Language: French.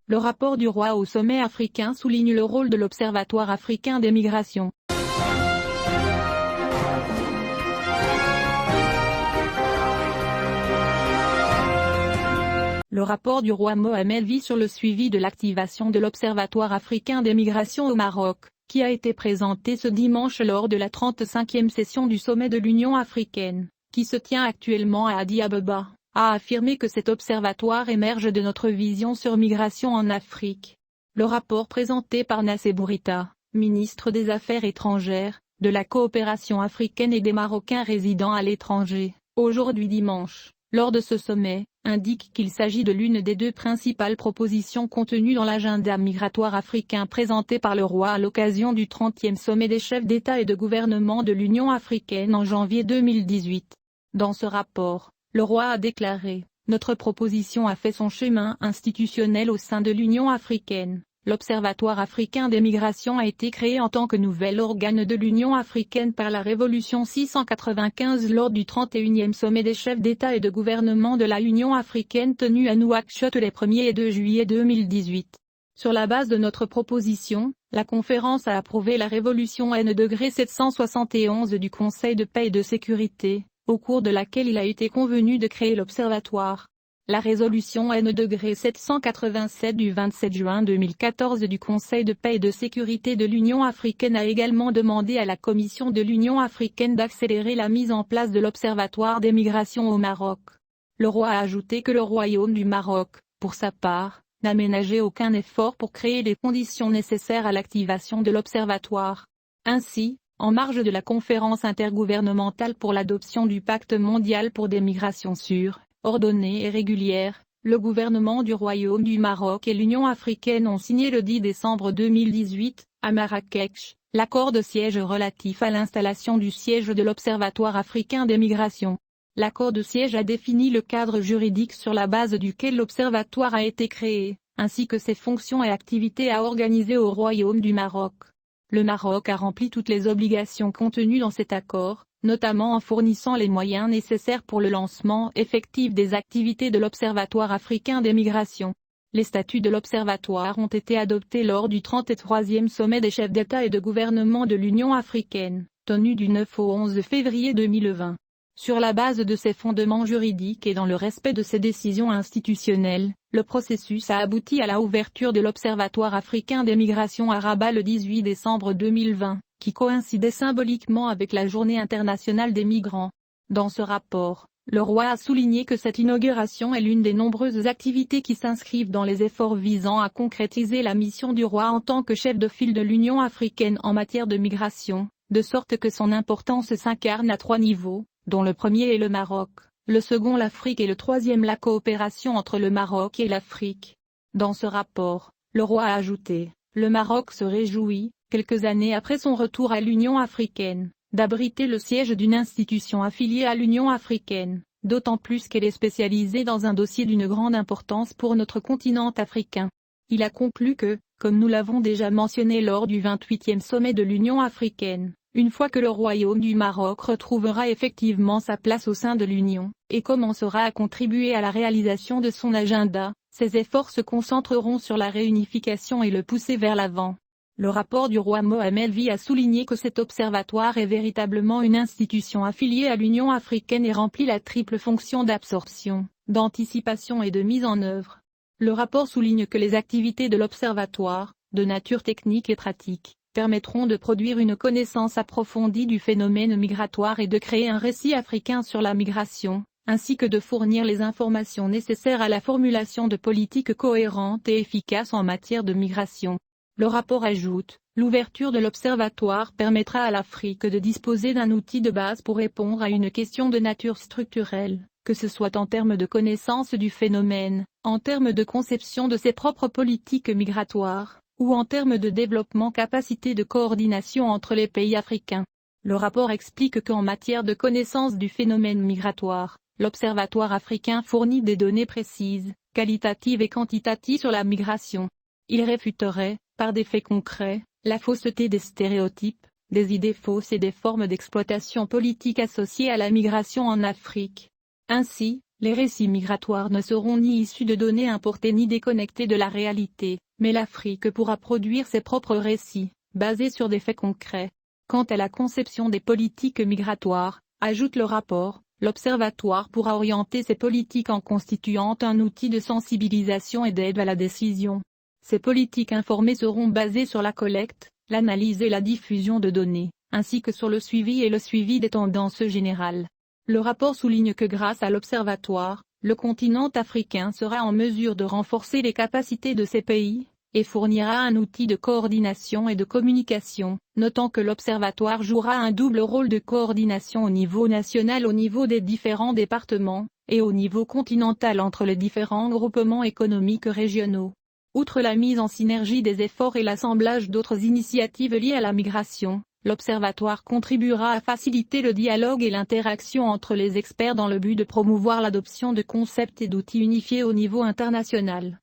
Le rapport du roi au sommet africain souligne le rôle de l'Observatoire africain des migrations. Le rapport du roi Mohamed VI sur le suivi de l'activation de l'Observatoire africain des migrations au Maroc, qui a été présenté ce dimanche lors de la 35e session du sommet de l'Union africaine, qui se tient actuellement à Addis Abeba, a affirmé que cet observatoire émerge de notre vision sur migration en Afrique. Le rapport présenté par Nassé Bourita, ministre des Affaires étrangères, de la coopération africaine et des Marocains résidant à l'étranger, aujourd'hui dimanche, lors de ce sommet, indique qu'il s'agit de l'une des deux principales propositions contenues dans l'agenda migratoire africain présenté par le roi à l'occasion du 30e sommet des chefs d'État et de gouvernement de l'Union africaine en janvier 2018. Dans ce rapport, le roi a déclaré « Notre proposition a fait son chemin institutionnel au sein de l'Union africaine. L'Observatoire africain des migrations a été créé en tant que nouvel organe de l'Union africaine par la Révolution 695 lors du 31e sommet des chefs d'État et de gouvernement de la Union africaine tenu à Nouakchott les 1er et 2 juillet 2018. Sur la base de notre proposition, la conférence a approuvé la résolution N-771 du Conseil de paix et de sécurité, au cours de laquelle il a été convenu de créer l'Observatoire. La résolution N-787 du 27 juin 2014 du Conseil de paix et de sécurité de l'Union africaine a également demandé à la Commission de l'Union africaine d'accélérer la mise en place de l'Observatoire des migrations au Maroc. Le roi a ajouté que le Royaume du Maroc, pour sa part, n'a ménagé aucun effort pour créer les conditions nécessaires à l'activation de l'Observatoire. Ainsi, en marge de la conférence intergouvernementale pour l'adoption du Pacte mondial pour des migrations sûres, ordonnée et régulière, le gouvernement du Royaume du Maroc et l'Union africaine ont signé le 10 décembre 2018, à Marrakech, l'accord de siège relatif à l'installation du siège de l'Observatoire africain des migrations. L'accord de siège a défini le cadre juridique sur la base duquel l'Observatoire a été créé, ainsi que ses fonctions et activités à organiser au Royaume du Maroc. Le Maroc a rempli toutes les obligations contenues dans cet accord, notamment en fournissant les moyens nécessaires pour le lancement effectif des activités de l'Observatoire africain des migrations. Les statuts de l'Observatoire ont été adoptés lors du 33e sommet des chefs d'État et de gouvernement de l'Union africaine, tenu du 9 au 11 février 2020. Sur la base de ces fondements juridiques et dans le respect de ces décisions institutionnelles, le processus a abouti à la ouverture de l'Observatoire africain des migrations à Rabat le 18 décembre 2020. Qui coïncidait symboliquement avec la Journée internationale des migrants. Dans ce rapport, le roi a souligné que cette inauguration est l'une des nombreuses activités qui s'inscrivent dans les efforts visant à concrétiser la mission du roi en tant que chef de file de l'Union africaine en matière de migration, de sorte que son importance s'incarne à 3 niveaux, dont le premier est le Maroc, le second l'Afrique et le troisième la coopération entre le Maroc et l'Afrique. Dans ce rapport, le roi a ajouté, le Maroc se réjouit, quelques années après son retour à l'Union africaine, d'abriter le siège d'une institution affiliée à l'Union africaine, d'autant plus qu'elle est spécialisée dans un dossier d'une grande importance pour notre continent africain. Il a conclu que, comme nous l'avons déjà mentionné lors du 28e sommet de l'Union africaine, une fois que le Royaume du Maroc retrouvera effectivement sa place au sein de l'Union, et commencera à contribuer à la réalisation de son agenda, ses efforts se concentreront sur la réunification et le pousser vers l'avant. Le rapport du roi Mohamed VI a souligné que cet observatoire est véritablement une institution affiliée à l'Union africaine et remplit la triple fonction d'absorption, d'anticipation et de mise en œuvre. Le rapport souligne que les activités de l'observatoire, de nature technique et pratique, permettront de produire une connaissance approfondie du phénomène migratoire et de créer un récit africain sur la migration, ainsi que de fournir les informations nécessaires à la formulation de politiques cohérentes et efficaces en matière de migration. Le rapport ajoute, l'ouverture de l'Observatoire permettra à l'Afrique de disposer d'un outil de base pour répondre à une question de nature structurelle, que ce soit en termes de connaissance du phénomène, en termes de conception de ses propres politiques migratoires, ou en termes de développement capacité de coordination entre les pays africains. Le rapport explique qu'en matière de connaissance du phénomène migratoire, l'Observatoire africain fournit des données précises, qualitatives et quantitatives sur la migration. Il réfuterait, par des faits concrets, la fausseté des stéréotypes, des idées fausses et des formes d'exploitation politique associées à la migration en Afrique. Ainsi, Les récits migratoires ne seront ni issus de données importées ni déconnectés de la réalité, mais l'Afrique pourra produire ses propres récits, basés sur des faits concrets. Quant à la conception des politiques migratoires, ajoute le rapport, l'Observatoire pourra orienter ses politiques en constituant un outil de sensibilisation et d'aide à la décision. Ces politiques informées seront basées sur la collecte, l'analyse et la diffusion de données, ainsi que sur le suivi et le suivi des tendances générales. Le rapport souligne que grâce à l'Observatoire, le continent africain sera en mesure de renforcer les capacités de ces pays, et fournira un outil de coordination et de communication, notant que l'Observatoire jouera un double rôle de coordination au niveau national au niveau des différents départements, et au niveau continental entre les différents groupements économiques régionaux. Outre la mise en synergie des efforts et l'assemblage d'autres initiatives liées à la migration, l'Observatoire contribuera à faciliter le dialogue et l'interaction entre les experts dans le but de promouvoir l'adoption de concepts et d'outils unifiés au niveau international.